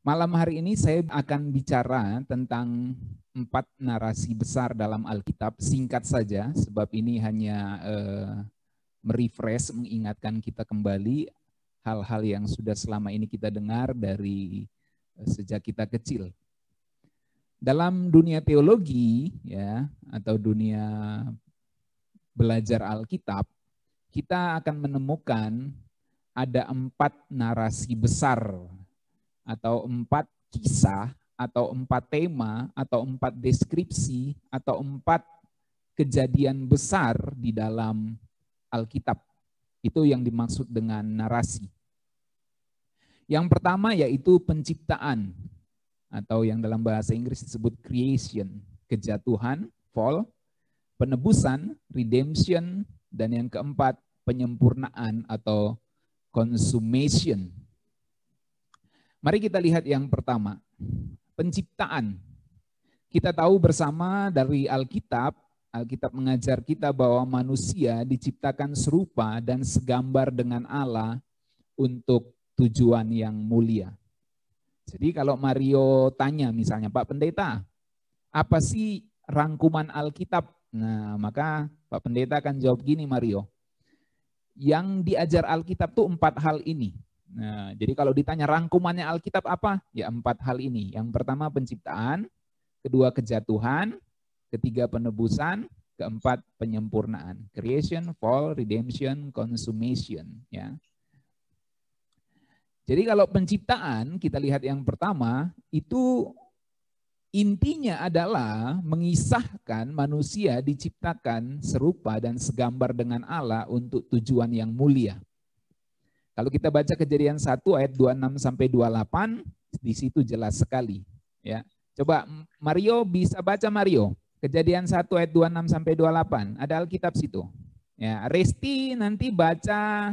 Malam hari ini saya akan bicara tentang 4 narasi besar dalam Alkitab. Singkat saja, sebab ini hanya merefresh, mengingatkan kita kembali hal-hal yang sudah selama ini kita dengar dari sejak kita kecil. Dalam dunia teologi ya, atau dunia belajar Alkitab, kita akan menemukan ada 4 narasi besar atau 4 kisah, atau 4 tema, atau 4 deskripsi, atau 4 kejadian besar di dalam Alkitab. Itu yang dimaksud dengan narasi. Yang pertama yaitu penciptaan, atau yang dalam bahasa Inggris disebut creation, kejatuhan, fall, penebusan, redemption, dan yang keempat penyempurnaan atau consummation. Mari kita lihat yang pertama, penciptaan. Kita tahu bersama dari Alkitab mengajar kita bahwa manusia diciptakan serupa dan segambar dengan Allah untuk tujuan yang mulia. Jadi kalau Mario tanya misalnya, Pak Pendeta, apa sih rangkuman Alkitab? Nah, maka Pak Pendeta akan jawab gini, Mario. Yang diajar Alkitab tuh 4 hal ini. Nah, jadi kalau ditanya rangkumannya Alkitab apa? Ya 4 hal ini. Yang pertama penciptaan, kedua kejatuhan, ketiga penebusan, keempat penyempurnaan. Creation, fall, redemption, consummation. Ya. Jadi kalau penciptaan, kita lihat yang pertama, itu intinya adalah mengisahkan manusia diciptakan serupa dan segambar dengan Allah untuk tujuan yang mulia. Kalau kita baca Kejadian 1 ayat 26 sampai 28, di situ jelas sekali, ya. Coba Mario bisa baca, Mario. Kejadian 1 ayat 26 sampai 28, ada Alkitab situ. Ya, Resti nanti baca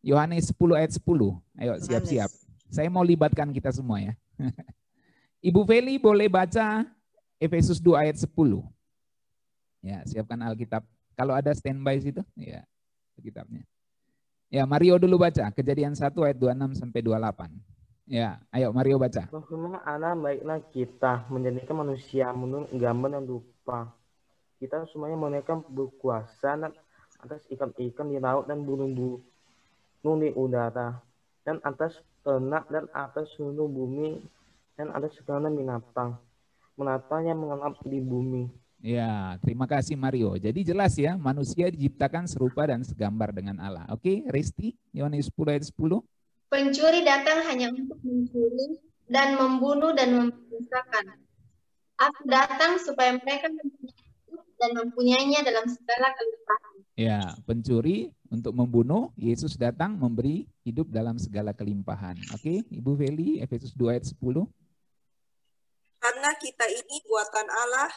Yohanes 10 ayat 10. Ayo siap-siap. Saya mau libatkan kita semua ya. Ibu Feli boleh baca Efesus 2 ayat 10. Ya, siapkan Alkitab. Kalau ada standby situ, ya. Kitabnya. Ya, Mario dulu baca Kejadian 1 ayat 26 sampai 28. Ya, ayo Mario baca. Bagaimana Allah baiklah kita menjadikan manusia menurut gambar dan rupa. Kita semuanya menaikkan berkuasa atas ikan-ikan di laut dan burung-burung di udara, dan atas ternak dan atas seluruh bumi dan atas segala binatang yang mengelap di bumi. Ya, terima kasih Mario. Jadi jelas ya, manusia diciptakan serupa dan segambar dengan Allah. Oke, Resti, Yohanes 10 ayat 10. Pencuri datang hanya untuk mencuri dan membunuh dan membinasakan. Aku datang supaya mereka mempunyai hidup dan mempunyainya dalam segala kelimpahan. Ya, pencuri untuk membunuh, Yesus datang memberi hidup dalam segala kelimpahan. Oke, Ibu Feli, Efesus 2 ayat 10. Karena kita ini buatan Allah,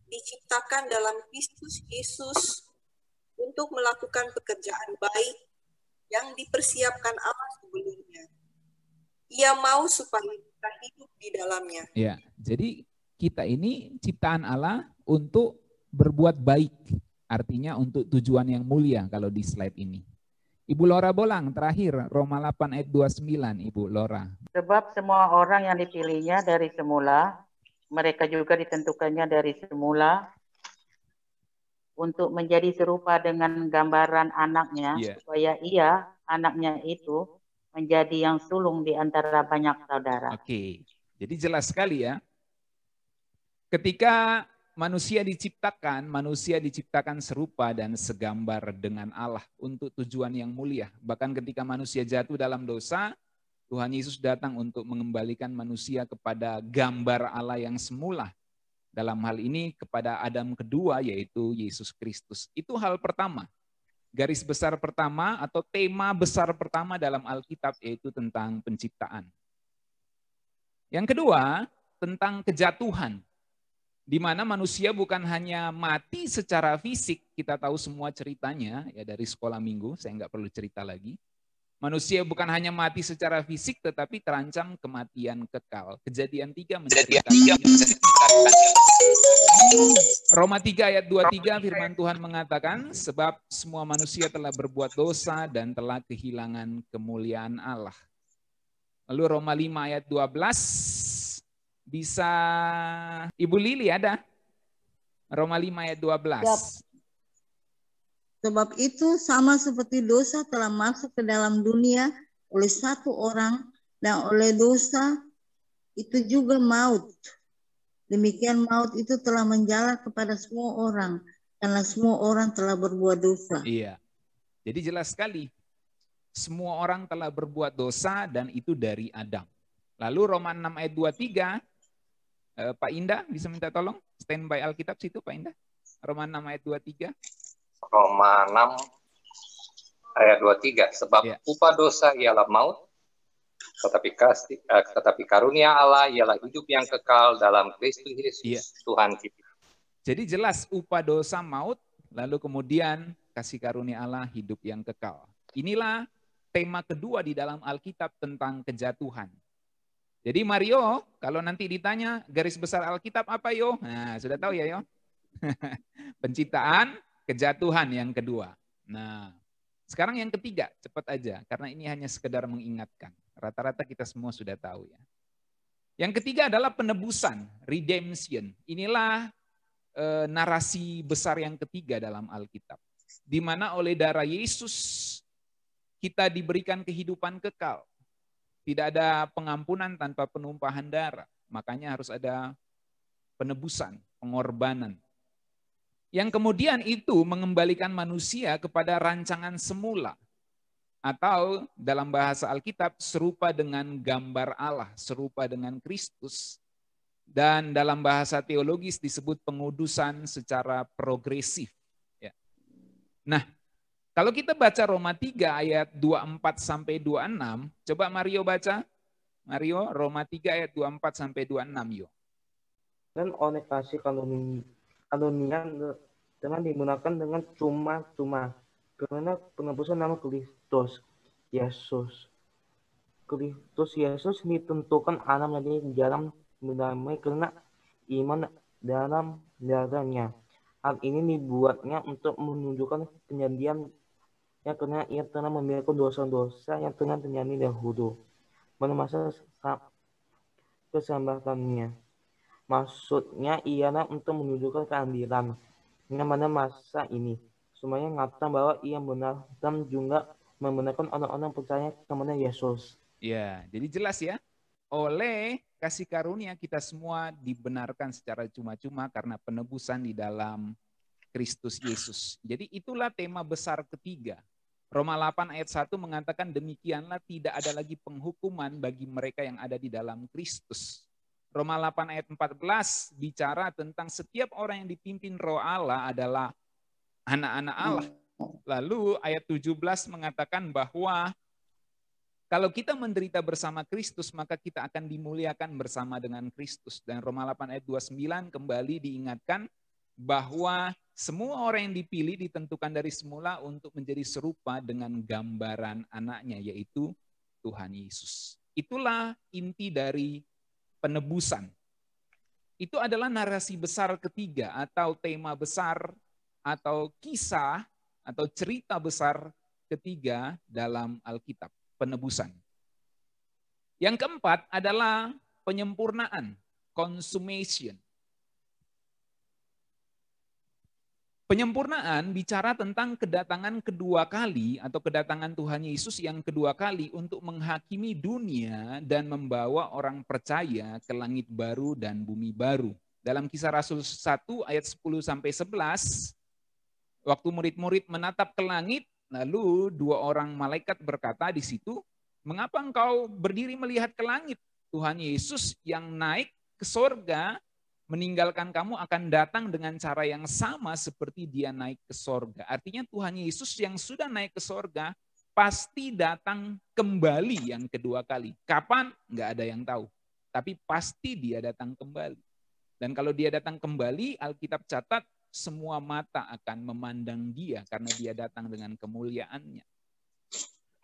diciptakan dalam Kristus Yesus untuk melakukan pekerjaan baik yang dipersiapkan Allah sebelumnya. Ia mau supaya kita hidup di dalamnya. Ya, jadi kita ini ciptaan Allah untuk berbuat baik, artinya untuk tujuan yang mulia kalau di slide ini. Ibu Lora Bolang, terakhir Roma 8 ayat 29, Ibu Lora. Sebab semua orang yang dipilihnya dari semula, mereka juga ditentukannya dari semula untuk menjadi serupa dengan gambaran anaknya, supaya anaknya itu, menjadi yang sulung di antara banyak saudara. Oke, jadi jelas sekali ya. Ketika manusia diciptakan serupa dan segambar dengan Allah untuk tujuan yang mulia. Bahkan ketika manusia jatuh dalam dosa, Tuhan Yesus datang untuk mengembalikan manusia kepada gambar Allah yang semula. Dalam hal ini kepada Adam kedua, yaitu Yesus Kristus. Itu hal pertama. Garis besar pertama atau tema besar pertama dalam Alkitab yaitu tentang penciptaan. Yang kedua, tentang kejatuhan. Di mana manusia bukan hanya mati secara fisik, kita tahu semua ceritanya ya dari sekolah minggu, saya nggak perlu cerita lagi. Manusia bukan hanya mati secara fisik, tetapi terancam kematian kekal. Kejadian 3 menceritakan. Roma 3 ayat 23 firman Tuhan mengatakan, sebab semua manusia telah berbuat dosa dan telah kehilangan kemuliaan Allah. Lalu Roma 5 ayat 12, bisa Ibu Lili ada? Roma 5 ayat 12. Yap. Sebab itu sama seperti dosa telah masuk ke dalam dunia oleh satu orang, dan oleh dosa itu juga maut. Demikian maut itu telah menjalar kepada semua orang, karena semua orang telah berbuat dosa. Iya. Jadi jelas sekali. Semua orang telah berbuat dosa dan itu dari Adam. Lalu Roma 6 ayat 23, Pak Indah bisa minta tolong standby Alkitab situ Pak Indah. Roma 6 ayat 23. Roma 6 ayat 23. Sebab upah dosa ialah maut, tetapi karunia Allah ialah hidup yang kekal dalam Kristus Yesus Tuhan kita. Jadi jelas upah dosa maut, lalu kemudian kasih karunia Allah hidup yang kekal. Inilah tema kedua di dalam Alkitab tentang kejatuhan. Jadi Mario, kalau nanti ditanya garis besar Alkitab apa yo? Nah, sudah tahu ya yo? Penciptaan, kejatuhan yang kedua. Nah, sekarang yang ketiga, cepat aja. Karena ini hanya sekedar mengingatkan. Rata-rata kita semua sudah tahu ya. Yang ketiga adalah penebusan, redemption. Inilah narasi besar yang ketiga dalam Alkitab. Di mana oleh darah Yesus kita diberikan kehidupan kekal. Tidak ada pengampunan tanpa penumpahan darah. Makanya harus ada penebusan, pengorbanan. Yang kemudian itu mengembalikan manusia kepada rancangan semula. Atau dalam bahasa Alkitab serupa dengan gambar Allah, serupa dengan Kristus. Dan dalam bahasa teologis disebut pengudusan secara progresif. Ya. Nah, kalau kita baca Roma 3 ayat 24 sampai 26, coba Mario baca. Mario, Roma 3 ayat 24 sampai 26 yuk. Dan oleh kasih karunia dengan digunakan dengan cuma-cuma karena penebusan nama Kristus Yesus. Kristus Yesus ditentukan anak menjadi jalan berdamai karena iman dalam darahnya. Hal ini dibuatnya untuk menunjukkan kejadian ya, karena ia telah membiarkan dosa-dosa yang telah terjadi dahulu pada masa kesempatannya. Maksudnya ialah untuk menunjukkan keadilan pada masa ini, supaya nyata bahwa ia benar dan juga membenarkan orang-orang percaya kepada Yesus. Ya, jadi jelas ya. Oleh kasih karunia kita semua dibenarkan secara cuma-cuma karena penebusan di dalam Kristus Yesus. Jadi itulah tema besar ketiga. Roma 8 ayat 1 mengatakan demikianlah tidak ada lagi penghukuman bagi mereka yang ada di dalam Kristus. Roma 8 ayat 14 bicara tentang setiap orang yang dipimpin Roh Allah adalah anak-anak Allah. Lalu ayat 17 mengatakan bahwa kalau kita menderita bersama Kristus maka kita akan dimuliakan bersama dengan Kristus. Dan Roma 8 ayat 29 kembali diingatkan bahwa semua orang yang dipilih ditentukan dari semula untuk menjadi serupa dengan gambaran anaknya, yaitu Tuhan Yesus. Itulah inti dari penebusan. Itu adalah narasi besar ketiga atau tema besar atau kisah atau cerita besar ketiga dalam Alkitab, penebusan. Yang keempat adalah penyempurnaan, consummation. Penyempurnaan bicara tentang kedatangan kedua kali atau kedatangan Tuhan Yesus yang kedua kali untuk menghakimi dunia dan membawa orang percaya ke langit baru dan bumi baru. Dalam Kisah Rasul 1 ayat 10-11, waktu murid-murid menatap ke langit, lalu dua orang malaikat berkata di situ, "Mengapa engkau berdiri melihat ke langit? Tuhan Yesus yang naik ke sorga meninggalkan kamu akan datang dengan cara yang sama seperti dia naik ke sorga." Artinya Tuhan Yesus yang sudah naik ke sorga pasti datang kembali yang kedua kali. Kapan? Nggak ada yang tahu. Tapi pasti dia datang kembali. Dan kalau dia datang kembali, Alkitab catat semua mata akan memandang dia karena dia datang dengan kemuliaannya.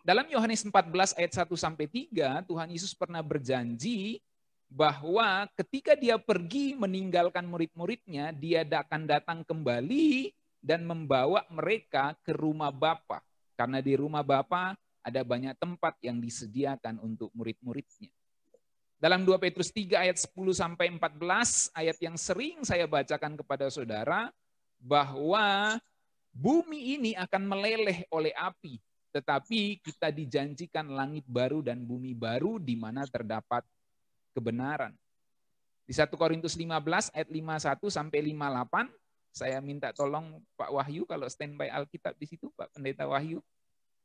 Dalam Yohanes 14 ayat 1-3, Tuhan Yesus pernah berjanji bahwa ketika dia pergi meninggalkan murid-muridnya, dia akan datang kembali dan membawa mereka ke rumah Bapa. Karena di rumah Bapa ada banyak tempat yang disediakan untuk murid-muridnya. Dalam 2 Petrus 3 ayat 10-14, ayat yang sering saya bacakan kepada saudara, bahwa bumi ini akan meleleh oleh api, tetapi kita dijanjikan langit baru dan bumi baru di mana terdapat kebenaran. Di 1 Korintus 15 ayat 51-58, saya minta tolong Pak Wahyu kalau standby Alkitab di situ, Pak Pendeta Wahyu,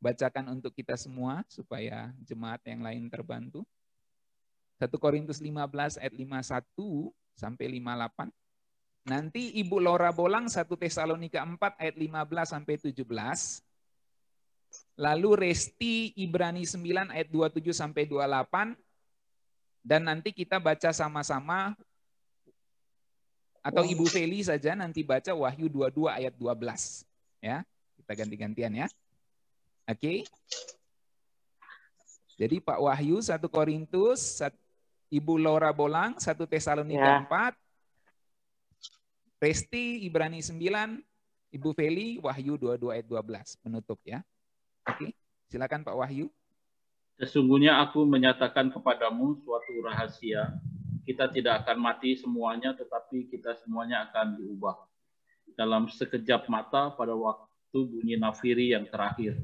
bacakan untuk kita semua supaya jemaat yang lain terbantu. 1 Korintus 15 ayat 51-58. Nanti Ibu Laura Bolang 1 Tesalonika 4 ayat 15-17. Lalu Resti Ibrani 9 ayat 27-28. Dan nanti kita baca sama-sama, atau Ibu Feli saja nanti baca Wahyu 22 ayat 12. Ya, kita ganti-gantian ya. Oke. Jadi Pak Wahyu 1 Korintus, Ibu Laura Bolang 1 Tesalonika 4, Resti Ibrani 9, Ibu Feli Wahyu 22 ayat 12. Penutup ya. Oke, silakan Pak Wahyu. Sesungguhnya aku menyatakan kepadamu suatu rahasia. Kita tidak akan mati semuanya, tetapi kita semuanya akan diubah. Dalam sekejap mata pada waktu bunyi nafiri yang terakhir.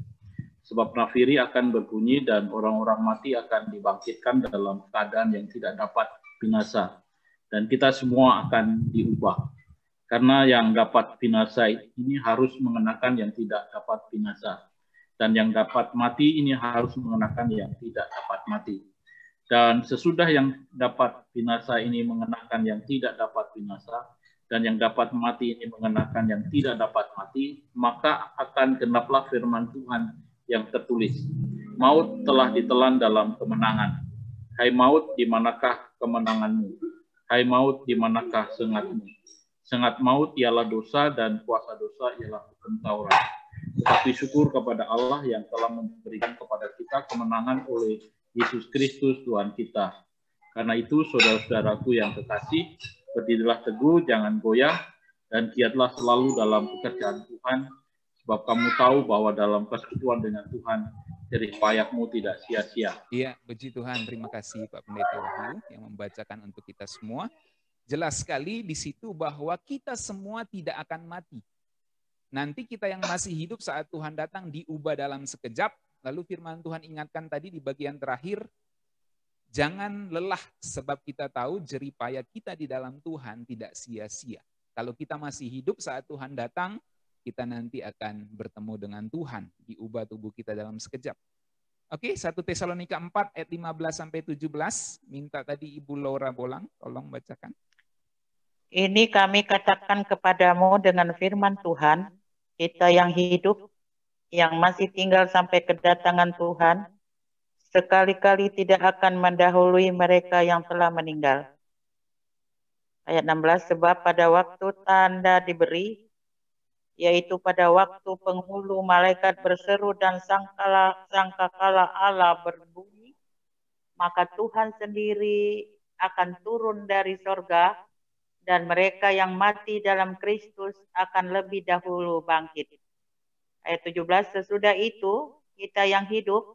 Sebab nafiri akan berbunyi dan orang-orang mati akan dibangkitkan dalam keadaan yang tidak dapat binasa. Dan kita semua akan diubah. Karena yang dapat binasa ini harus mengenakan yang tidak dapat binasa. Dan yang dapat mati ini harus mengenakan yang tidak dapat mati. Dan sesudah yang dapat binasa ini mengenakan yang tidak dapat binasa, dan yang dapat mati ini mengenakan yang tidak dapat mati, maka akan genaplah firman Tuhan yang tertulis. Maut telah ditelan dalam kemenangan. Hai maut, di manakah kemenanganmu? Hai maut, di manakah sengatmu? Sengat maut ialah dosa, dan kuasa dosa ialah hukum Taurat. Tetapi syukur kepada Allah yang telah memberikan kepada kita kemenangan oleh Yesus Kristus Tuhan kita. Karena itu, saudara-saudaraku yang kekasih, berdirilah teguh, jangan goyah, dan giatlah selalu dalam pekerjaan Tuhan, sebab kamu tahu bahwa dalam persekutuan dengan Tuhan, jerih payahmu tidak sia-sia. Iya, puji Tuhan. Terima kasih Pak Pendeta Wahyu yang membacakan untuk kita semua. Jelas sekali di situ bahwa kita semua tidak akan mati. Nanti kita yang masih hidup saat Tuhan datang diubah dalam sekejap. Lalu firman Tuhan ingatkan tadi di bagian terakhir, jangan lelah sebab kita tahu jerih payah kita di dalam Tuhan tidak sia-sia. Kalau kita masih hidup saat Tuhan datang, kita nanti akan bertemu dengan Tuhan, diubah tubuh kita dalam sekejap. Oke, 1 Tesalonika 4 ayat 15-17, minta tadi Ibu Laura Bolang, tolong bacakan. Ini kami katakan kepadamu dengan firman Tuhan, kita yang hidup, yang masih tinggal sampai kedatangan Tuhan, sekali-kali tidak akan mendahului mereka yang telah meninggal. Ayat 16, sebab pada waktu tanda diberi, yaitu pada waktu penghulu malaikat berseru dan sangkakala Allah berbunyi, maka Tuhan sendiri akan turun dari sorga, dan mereka yang mati dalam Kristus akan lebih dahulu bangkit. Ayat 17, sesudah itu kita yang hidup,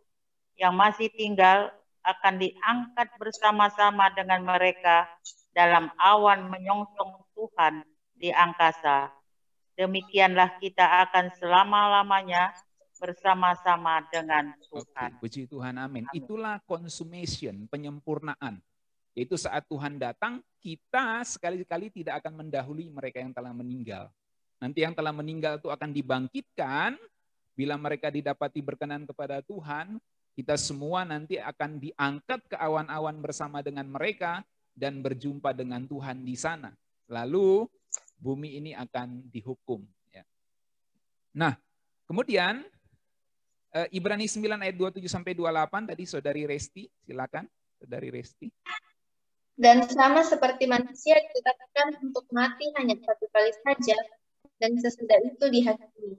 yang masih tinggal akan diangkat bersama-sama dengan mereka dalam awan menyongsong Tuhan di angkasa. Demikianlah kita akan selama-lamanya bersama-sama dengan Tuhan. Oke, puji Tuhan, amin. Itulah consummation, penyempurnaan. Yaitu saat Tuhan datang, kita sekali-kali tidak akan mendahului mereka yang telah meninggal. Nanti yang telah meninggal itu akan dibangkitkan, bila mereka didapati berkenan kepada Tuhan, kita semua nanti akan diangkat ke awan-awan bersama dengan mereka dan berjumpa dengan Tuhan di sana. Lalu bumi ini akan dihukum. Nah, kemudian Ibrani 9 ayat 27-28 tadi Saudari Resti, silakan Saudari Resti. Dan sama seperti manusia ditetapkan untuk mati hanya satu kali saja, dan sesudah itu dihakimi.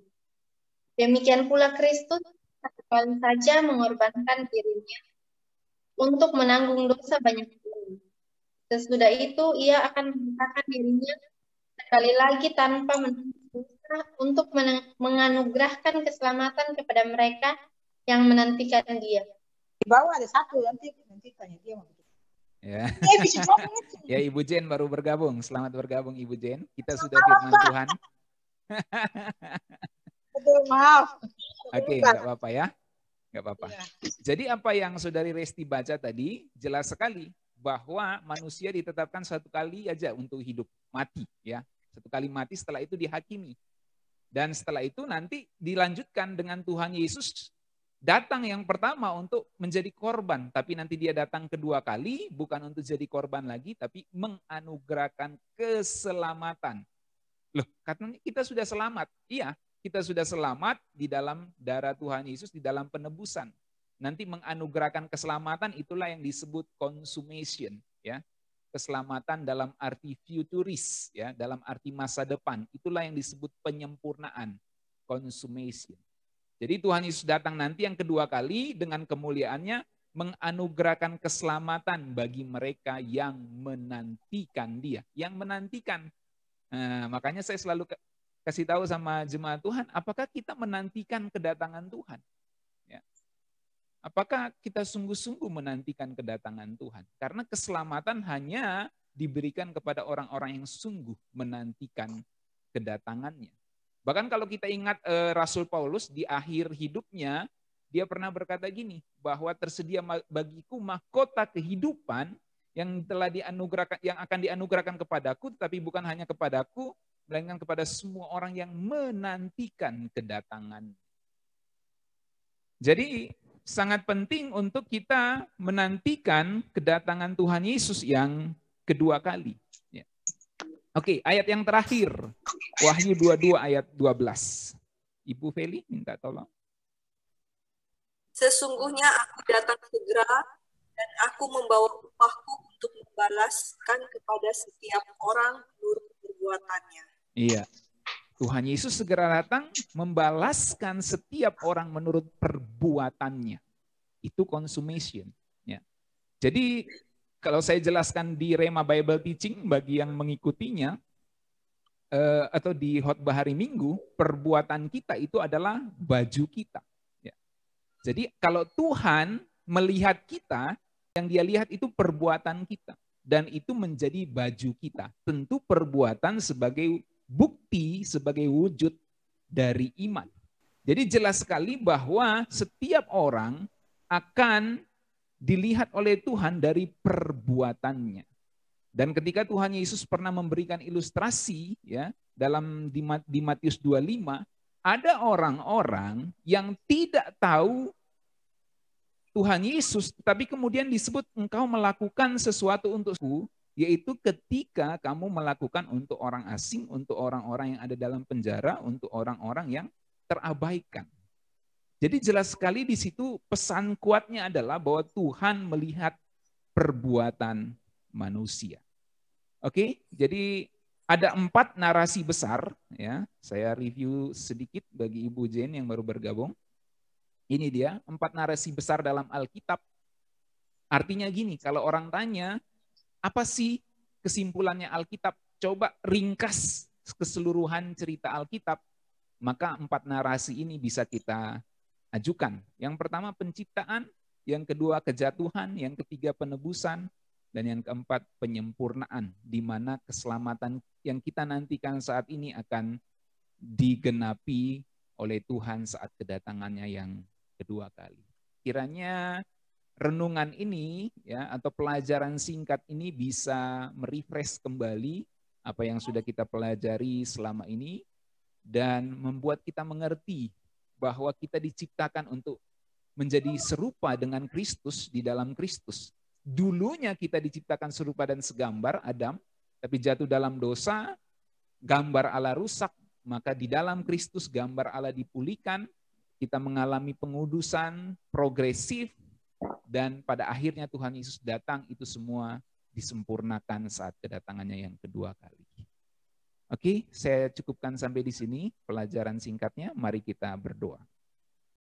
Demikian pula Kristus satu kali saja mengorbankan dirinya untuk menanggung dosa banyak orang. Sesudah itu ia akan menyerahkan dirinya sekali lagi tanpa menanggung dosa untuk menganugerahkan keselamatan kepada mereka yang menantikan dia. Di bawah ada satu, nanti tanya dia mau begitu. Ya. Ya, Ibu Jen baru bergabung. Selamat bergabung Ibu Jen. Kita sudah firman Tuhan. Maaf. Oke, nggak apa-apa ya. Nggak apa-apa. Jadi apa yang Saudari Resti baca tadi jelas sekali bahwa manusia ditetapkan satu kali aja untuk hidup, mati ya. Satu kali mati, setelah itu dihakimi. Dan setelah itu nanti dilanjutkan dengan Tuhan Yesus datang yang pertama untuk menjadi korban, tapi nanti dia datang kedua kali bukan untuk jadi korban lagi, tapi menganugerahkan keselamatan. Loh, katanya kita sudah selamat. Iya, kita sudah selamat di dalam darah Tuhan Yesus, di dalam penebusan. Nanti menganugerahkan keselamatan, itulah yang disebut consummation, ya. Keselamatan dalam arti futuris, ya, dalam arti masa depan. Itulah yang disebut penyempurnaan, consummation. Jadi Tuhan Yesus datang nanti yang kedua kali dengan kemuliaannya menganugerahkan keselamatan bagi mereka yang menantikan dia. Yang menantikan. Nah, makanya saya selalu kasih tahu sama jemaat Tuhan, apakah kita menantikan kedatangan Tuhan? Ya. Apakah kita sungguh-sungguh menantikan kedatangan Tuhan? Karena keselamatan hanya diberikan kepada orang-orang yang sungguh menantikan kedatangannya. Bahkan kalau kita ingat Rasul Paulus di akhir hidupnya, dia pernah berkata gini, bahwa tersedia bagiku mahkota kehidupan yang telah dianugerahkan, yang akan dianugerahkan kepadaku, tapi bukan hanya kepadaku, melainkan kepada semua orang yang menantikan kedatangan. Jadi sangat penting untuk kita menantikan kedatangan Tuhan Yesus yang kedua kali. Oke, ayat yang terakhir. Wahyu 22 ayat 12. Ibu Feli minta tolong. Sesungguhnya aku datang segera dan aku membawa upahku untuk membalaskan kepada setiap orang menurut perbuatannya. Iya. Tuhan Yesus segera datang membalaskan setiap orang menurut perbuatannya. Itu consummation. Ya. Jadi kalau saya jelaskan di Rema Bible Teaching bagi yang mengikutinya, atau di khotbah hari Minggu, perbuatan kita itu adalah baju kita. Ya. Jadi kalau Tuhan melihat kita, yang dia lihat itu perbuatan kita. Dan itu menjadi baju kita. Tentu perbuatan sebagai bukti, sebagai wujud dari iman. Jadi jelas sekali bahwa setiap orang akan dilihat oleh Tuhan dari perbuatannya. Dan ketika Tuhan Yesus pernah memberikan ilustrasi ya dalam di Matius 25, ada orang-orang yang tidak tahu Tuhan Yesus, tapi kemudian disebut engkau melakukan sesuatu untukku, yaitu ketika kamu melakukan untuk orang asing, untuk orang-orang yang ada dalam penjara, untuk orang-orang yang terabaikan. Jadi jelas sekali di situ pesan kuatnya adalah bahwa Tuhan melihat perbuatan manusia. Oke, jadi ada 4 narasi besar ya. Saya review sedikit bagi Ibu Jen yang baru bergabung. Ini dia 4 narasi besar dalam Alkitab. Artinya gini, kalau orang tanya apa sih kesimpulannya Alkitab? Coba ringkas keseluruhan cerita Alkitab, maka 4 narasi ini bisa kita ajukan. Yang pertama penciptaan, yang kedua kejatuhan, yang ketiga penebusan, dan yang keempat penyempurnaan, di mana keselamatan yang kita nantikan saat ini akan digenapi oleh Tuhan saat kedatangannya yang kedua kali. Kiranya renungan ini ya atau pelajaran singkat ini bisa merefresh kembali apa yang sudah kita pelajari selama ini dan membuat kita mengerti bahwa kita diciptakan untuk menjadi serupa dengan Kristus di dalam Kristus. Dulunya kita diciptakan serupa dan segambar Adam, tapi jatuh dalam dosa, gambar Allah rusak, maka di dalam Kristus gambar Allah dipulihkan, kita mengalami pengudusan progresif, dan pada akhirnya Tuhan Yesus datang, itu semua disempurnakan saat kedatangannya yang kedua kali. Oke, saya cukupkan sampai di sini pelajaran singkatnya. Mari kita berdoa.